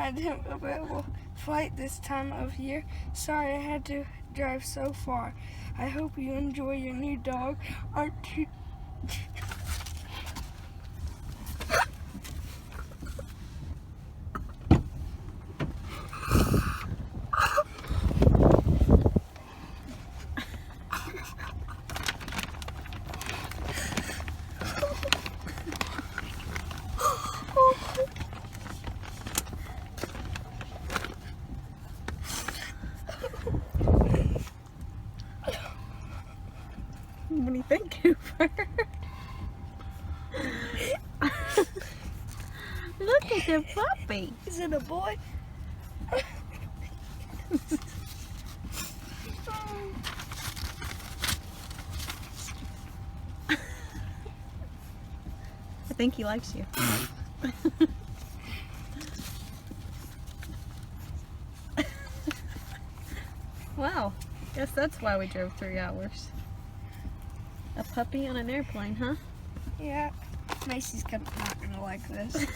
find him available flight this time of year. Sorry I had to drive so far. I hope you enjoy your new dog. Aren't you? What do you think, Cooper? Look at the puppy. Is it a boy? I think he likes you. Wow, guess that's why we drove 3 hours. A puppy on an airplane, huh? Yeah. Macy's not gonna like this.